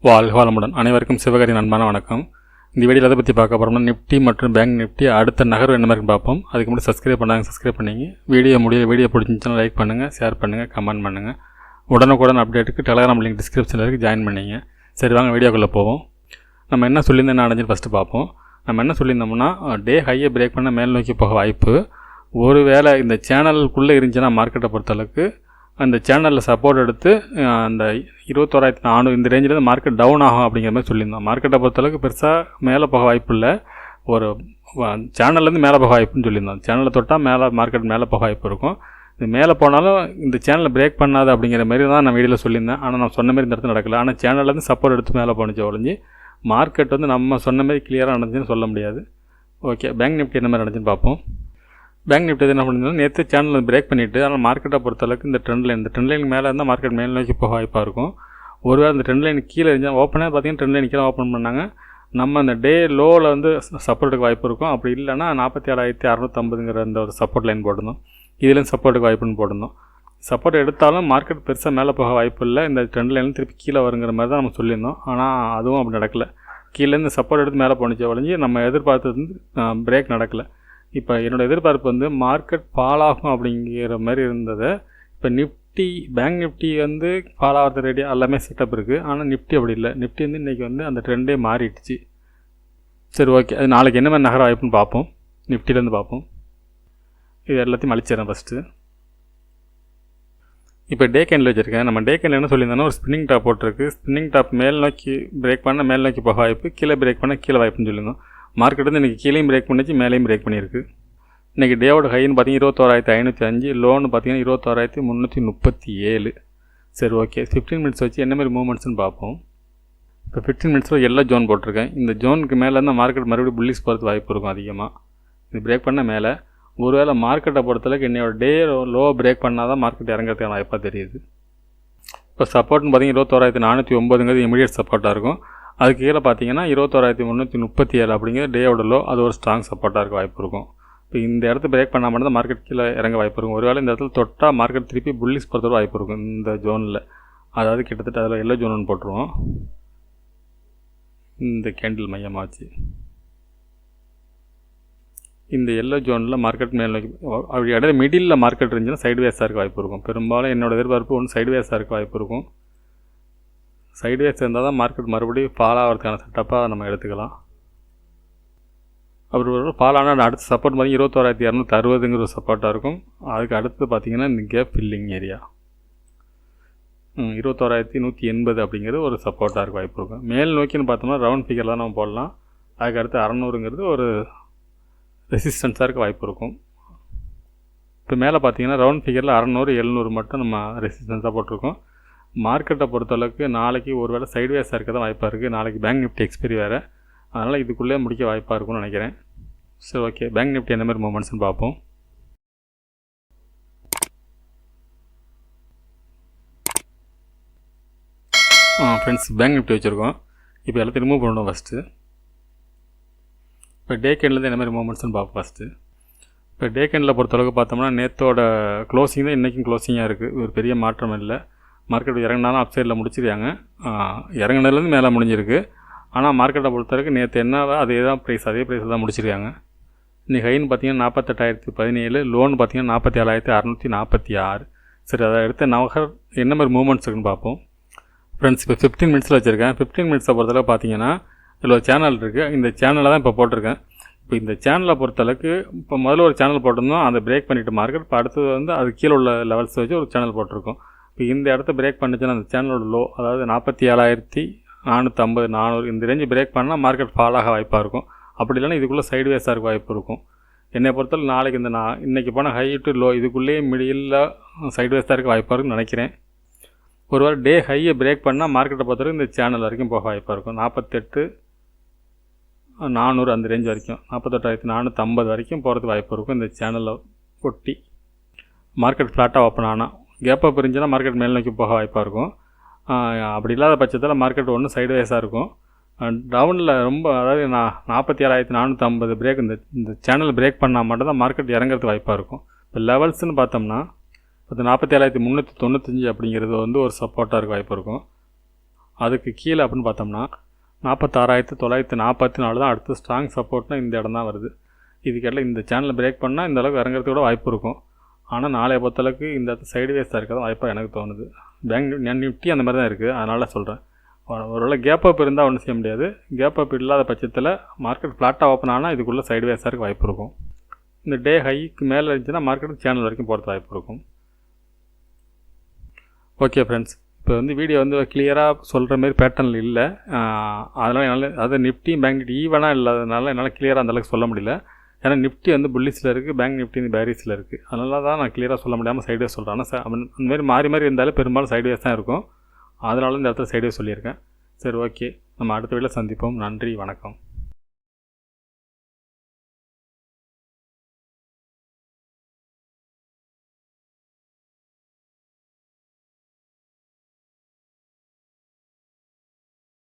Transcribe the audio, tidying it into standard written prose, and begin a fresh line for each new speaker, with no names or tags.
வாழ்க வளமுடன். அனைவருக்கும் சிவகாரியின் அன்பான வணக்கம். இந்த வீடியோவில் எதை பற்றி பார்க்க போகிறோம்னா, நிஃப்டி மற்றும் பேங்க் நிஃப்டி அடுத்த நகர்வு என்ன மாதிரி பார்ப்போம். அதுக்கு முன்னாடி சப்ஸ்கிரைப் பண்ணிங்க. வீடியோ பிடிச்சிருந்துச்சுன்னா லைக் பண்ணுங்கள், ஷேர் பண்ணுங்கள், கமெண்ட் பண்ணுங்கள். உடனுக்குடன் அப்டேட்டுக்கு டெலகிராம் லிங்க் டிஸ்கிரிப்ஷனில் இருக்குது, ஜாயின் பண்ணிங்க. சரி வாங்க வீடியோக்குள்ளே போவோம். நம்ம என்ன சொல்லியிருந்தோம், என்ன அடைஞ்சு ஃபஸ்ட்டு பார்ப்போம். நம்ம என்ன சொல்லியிருந்தோம்னா, டே ஹையை பிரேக் பண்ண மேல் நோக்கி போக வாய்ப்பு. ஒருவேளை இந்த சேனலுக்குள்ளே இருந்துச்சுன்னா மார்க்கெட்டை பொறுத்தளவுக்கு அந்த சேனலில் சப்போர்ட் எடுத்து அந்த 21,400 இந்த ரேஞ்சில் மார்க்கெட் டவுன் ஆகும் அப்படிங்கிற மாதிரி சொல்லியிருந்தோம். மார்க்கெட்டை பொறுத்தளவுக்கு பெருசாக மேலே போக வாய்ப்பு இல்லை, ஒரு சேனல்லேருந்து மேலே போக வாய்ப்புன்னு சொல்லியிருந்தோம். சேனலை தொட்டால் மார்க்கெட் மேலே போக வாய்ப்பு இருக்கும். இது மேலே போனாலும் இந்த சேனலை பிரேக் பண்ணாது அப்படிங்கிற மாதிரி தான் நான் வீடியோவில் சொல்லியிருந்தேன். ஆனால் நான் சொன்ன மாதிரி இந்த இடத்துல நடக்கல. ஆனால் சேனல்லேருந்து சப்போர்ட் எடுத்து மேலே போணுச்சு ஒழிஞ்சு மார்க்கெட் நம்ம சொன்ன மாதிரி கிளியராக நடந்துச்சுன்னு சொல்ல முடியாது. ஓகே, பேங்க் நிஃப்டி என்ன மாதிரி நடந்துச்சுன்னு பார்ப்போம். பேங்க் நிஃப்டி என்ன பண்ணியிருந்தோம், நேற்று சேனலில் பிரேக் பண்ணிவிட்டு, ஆனால் மார்க்கெட்டை பொறுத்தளவுக்கு இந்த ட்ரெண்ட் லைன் மேலே இருந்தால் மார்க்கெட் மேல் நோக்கி போக வாய்ப்பாக இருக்கும். ஒருவேளை இந்த ட்ரெண்ட் லைன் கீழே இருந்தால் ஓப்பனாக பார்த்தீங்கன்னா ட்ரெண்ட் லைன் கீழே ஓப்பன் பண்ணாங்க. நம்ம அந்த டே லோவில் சப்போர்ட்டுக்கு வாய்ப்பு இருக்கும். அப்படி இல்லைனா 47,650ங்கிற அந்த ஒரு சப்போர்ட் லைன் போட்டிருந்தோம். இதுலேருந்து சப்போர்ட்டுக்கு வாய்ப்புன்னு போட்டிருந்தோம். சப்போர்ட் எடுத்தாலும் மார்க்கெட் பெருசாக மேலே போக வாய்ப்பு இல்லை, இந்த ட்ரெண்ட் லைன் திருப்பி கீழே வருங்கிற மாதிரி தான் நம்ம சொல்லியிருந்தோம். ஆனால் அதுவும் அப்படி நடக்கலை. கீழேருந்து சப்போர்ட் எடுத்து மேலே போணுச்சு ஒழிஞ்சு நம்ம எதிர்பார்த்தது பிரேக் நடக்கலை. இப்போ என்னோடய எதிர்பார்ப்பு மார்க்கெட் ஃபால் ஆகும் அப்படிங்கிற மாதிரி இருந்தது. இப்போ நிஃப்டி பேங்க் நிஃப்டி ஃபால் ஆகிறது ரெடியாக எல்லாமே செட்டப் இருக்குது. ஆனால் நிஃப்டி அப்படி இல்லை. நிஃப்டி இன்றைக்கி அந்த ட்ரெண்டே மாறிடுச்சு. சரி ஓகே, அது நாளைக்கு என்ன மாதிரி நகர வாய்ப்புன்னு பார்ப்போம். நிஃப்டிலேருந்து பார்ப்போம். இது எல்லாத்தையும் அழிச்சிடறேன் ஃபஸ்ட்டு. இப்போ டே கேண்டில் வச்சுருக்கேன். நம்ம டே கேண்டில் என்ன சொல்லியிருந்தோன்னா, ஒரு ஸ்பின்னிங் டாப் போட்டிருக்கு. ஸ்பின்னிங் டாப் மேல் நோக்கி பிரேக் பண்ணால் மேல் நோக்கி போக வாய்ப்பு, கீழே பிரேக் பண்ணால் கீழே வாய்ப்புன்னு சொல்லியிருந்தோம். மார்க்கெட் இன்றைக்கி கீழேயும் பிரேக் பண்ணிச்சு, மேலேயும் பிரேக் பண்ணியிருக்கு. இன்றைக்கி டேவோட ஹைன்னு பார்த்தீங்கன்னா 21,505, லோன்னு பார்த்தீங்கன்னா 21,337. சரி ஓகே, 15 மினிட்ஸ் வச்சு என்ன மாதிரி மூவ்மெண்ட்ஸ்னு பார்ப்போம். இப்போ 15 மினிட்ஸில் எல்லா ஜோன் போட்டிருக்கேன். இந்த ஜோனுக்கு மேலே இருந்தால் மார்க்கெட் மறுபடியும் புல்லிஸ் போகிறதுக்கு வாய்ப்பு இருக்கும் அதிகமாக. இது பிரேக் பண்ண மேலே ஒருவேளை மார்க்கெட்டை பொறுத்தளவுக்கு என்னோட டே லோ பிரேக் பண்ணால் தான் மார்க்கெட் இறங்கிறதுக்கான வாய்ப்பாக தெரியுது. இப்போ சப்போர்ட்னு பார்த்தீங்கன்னா 21,409ங்கிறது இமீடியட் சப்போர்ட்டாக இருக்கும். அதுக்கு கீழே பார்த்தீங்கன்னா 21,337 அப்படிங்கிறது டேவோட லோ, அது ஒரு ஸ்ட்ராங் சப்போர்ட்டாக இருக்க வாய்ப்பு இருக்கும். இப்போ இந்த இடத்த பிரேக் பண்ணால் மட்டும் தான் மார்க்கெட் கீழே இறங்க வாய்ப்பு இருக்கும். ஒருவேளை இந்த இடத்துல தொட்டால் மார்க்கெட் திருப்பி புல்லிஸ் போகிறதுக்கு வாய்ப்பு இருக்கும் இந்த ஜோனில். அதாவது கிட்டத்தட்ட அதில் எல்லோ ஜோன் போட்டுருவோம். இந்த கேண்டில் மையமாச்சு. இந்த எல்லோ ஜோனில் மார்க்கெட் மேல் நோக்கி அப்படி இடையில மிடில் மார்க்கெட் இருந்துச்சுன்னா சைட்வேஸாக இருக்க வாய்ப்பு இருக்கும். பெரும்பாலும் என்னோடய எதிர்பார்ப்பு ஒன்று சைட்வேஸாக இருக்க வாய்ப்பு இருக்கும். சைட்வேஸ் இருந்தால் தான் மார்க்கெட் மறுபடியும் ஃபால் ஆகிறதுக்கான செட்டப்பாக நம்ம எடுத்துக்கலாம். அப்படி ஒரு ஃபால் ஆனால் அடுத்த சப்போர்ட் பார்த்திங்கன்னா 21,260ங்கிற ஒரு சப்போர்ட்டாக இருக்கும். அதுக்கு அடுத்து பார்த்திங்கன்னா இந்த கேப் ஃபில்லிங் ஏரியா 21,180 அப்படிங்கிறது ஒரு சப்போர்ட்டாக இருக்க வாய்ப்பு இருக்கும். மேல் நோக்கின்னு பார்த்தோம்னா ரவுண்ட் ஃபிகர் தான் நம்ம போடலாம். அதுக்கு அடுத்து 600ங்கிறது ஒரு ரெசிஸ்டன்ஸாக இருக்க வாய்ப்பு இருக்கும். இப்போ மேலே பார்த்தீங்கன்னா ரவுண்ட் ஃபிகரில் 600, 700 மட்டும் நம்ம ரெசிஸ்டன்ஸாக போட்டிருக்கோம். மார்க்கெட்டை பொறுத்தளவுக்கு நாளைக்கு ஒரு வேளை சைட்வேஸாக இருக்க தான் வாய்ப்பாக இருக்குது. நாளைக்கு பேங்க் நிஃப்டி எக்ஸ்பைரி வேறு, அதனால் இதுக்குள்ளே முடிக்க வாய்ப்பாக இருக்கும்னு நினைக்கிறேன். சரி ஓகே, பேங்க் நிஃப்டி என்ன மாதிரி மூமெண்ட்ஸ்னு பார்ப்போம். ஃப்ரெண்ட்ஸ், பேங்க் நிஃப்டி வச்சுருக்கோம். இப்போ எல்லாத்தையும் ரிமூவ் பண்ணணும் ஃபஸ்ட்டு. இப்போ டே கேண்டில் என்ன மாதிரி மூமெண்ட்ஸ்னு பார்ப்போம் ஃபஸ்ட்டு. இப்போ டே கேண்டில் பொறுத்தளவுக்கு பார்த்தோம்னா நேற்றோட க்ளோசிங் தான் இன்றைக்கும் க்ளோசிங்காக இருக்குது. ஒரு பெரிய மாற்றம் இல்லை. மார்க்கெட் இறங்கினாலும் அப் சைடில் முடிச்சிருக்காங்க. இறங்கினதுலேருந்து மேலே முடிஞ்சிருக்கு. ஆனால் மார்க்கெட்டை பொறுத்தவரைக்கும் நேற்று என்னவோ அதே ப்ரைஸில் தான் முடிச்சிருக்காங்க. இன்றைக்கி ஹைன்னு பார்த்தீங்கன்னா 48,017, லோன் பார்த்தீங்கன்னா 47,646. சரி, அதை எடுத்து நகர் என்ன மாதிரி மூவ்மெண்ட்ஸ் இருக்குன்னு பார்ப்போம். ஃப்ரெண்ட்ஸ், இப்போ 15 மினிட்ஸில் வச்சுருக்கேன். 15 மினிட்ஸை பொறுத்தளவு பார்த்தீங்கன்னா இதில் ஒரு சேனல் இருக்குது. இந்த சேனலில் தான் இப்போ போட்டிருக்கேன். இப்போ இந்த சேனலை பொறுத்தளவுக்கு இப்போ முதல்ல ஒரு சேனல் போட்டிருந்தோம், அதை பிரேக் பண்ணிவிட்டு மார்க்கெட் இப்போ அடுத்தது அது கீழே உள்ள லெவல்ஸ் வச்சு ஒரு சேனல் போட்டிருக்கோம். இப்போ இந்த இடத்த பிரேக் பண்ணிச்சுன்னா அந்த சேனலோட லோ, அதாவது 47,450, 400 இந்த ரேஞ்சு பிரேக் பண்ணால் மார்க்கெட் ஃபால் ஆக வாய்ப்பாக இருக்கும். அப்படி இல்லைன்னா இதுக்குள்ளே சைட்வேஸாக இருக்க வாய்ப்பு இருக்கும். என்னை பொறுத்தவரை நாளைக்கு இன்றைக்கி போன ஹை டு லோ இதுக்குள்ளேயே மிடில் சைட்வேஸாக இருக்க வாய்ப்பாக இருக்குன்னு நினைக்கிறேன். ஒருவேளை டே ஹையை பிரேக் பண்ணால் மார்க்கெட்டை பொறுத்தவரைக்கும் இந்த சேனல் வரைக்கும் போக வாய்ப்பாக இருக்கும். 48,400 அந்த ரேஞ்ச் வரைக்கும், 48,450 வரைக்கும் போகிறதுக்கு வாய்ப்பு இருக்கும். இந்த சேனலில் ஒட்டி மார்க்கெட் ஃப்ளாட்டாக ஓப்பன் ஆனால் கேப்பாக பிரிஞ்சுன்னா மார்க்கெட் மேல் நோக்கி போக வாய்ப்பாக இருக்கும். அப்படி இல்லாத பட்சத்தில் மார்க்கெட் ஒன்று சைட்வேஸாக இருக்கும். டவுனில் ரொம்ப, அதாவது 47,450 பிரேக் இந்த சேனல் பிரேக் பண்ணால் மட்டும்தான் மார்க்கெட் இறங்கிறதுக்கு வாய்ப்பாக இருக்கும். இப்போ லெவல்ஸ்னு பார்த்தோம்னா இப்போ 47,395 அப்படிங்கிறது ஒரு சப்போர்ட்டாக இருக்க வாய்ப்பு இருக்கும். அதுக்கு கீழே அப்படின்னு பார்த்தோம்னா 46,944 தான் அடுத்து ஸ்ட்ராங் சப்போர்ட்னா இந்த இடம் தான் வருது. இதுக்கெல்லாம் இந்த சேனலில் பிரேக் பண்ணால் இந்த அளவுக்கு இறங்குறதுக்கு கூட வாய்ப்பு இருக்கும். ஆனால் நாளைய பொறுத்தளவுக்கு இந்த சைடு வேஸாக இருக்கிறது வாய்ப்பாக எனக்கு தோணுது. பேங்க் நிஃப்டி அந்த மாதிரி தான் இருக்குது, அதனால் சொல்கிறேன். ஒருவேளை கேப் அப் இருந்தால் ஒன்றும் செய்ய முடியாது. கேப் அப் இல்லாத பட்சத்தில் மார்க்கெட் ஃப்ளாட்டாக ஓப்பன் ஆனால் இதுக்குள்ளே சைடு வேஸாக இருக்க வாய்ப்பு இருக்கும். இந்த டே ஹைக்கு மேலே இருந்துச்சுன்னா மார்க்கெட் சேனல் வரைக்கும் போகிறது வாய்ப்பு இருக்கும். ஓகே ஃப்ரெண்ட்ஸ், இப்போ வீடியோ கிளியராக சொல்கிற மாதிரி பேட்டர்னில் இல்லை. அதனால் என்னால் நிஃப்டி பேங்க் நிஃப்டி ஈவனாக இல்லாததுனால என்னால் கிளியராக அந்தளவுக்கு சொல்ல முடியல. ஏன்னா நிஃப்டி புல்லிஸில் இருக்குது, பேங்க் நிஃப்டி பேரிஸில் இருக்குது. அதனால தான் நான் கிளியராக சொல்ல முடியாமல் சைடுவேஸ் சொல்கிறேன். ஆனால் அந்தமாரி மாறி இருந்தாலும் பெரும்பாலும் சைடுவேஸ் தான் இருக்கும். அதனால இந்த இடத்துல சைடுவேஸ் சொல்லியிருக்கேன். சரி, ஓகே, நம்ம அடுத்த வீடியோவில் சந்திப்போம். நன்றி, வணக்கம்.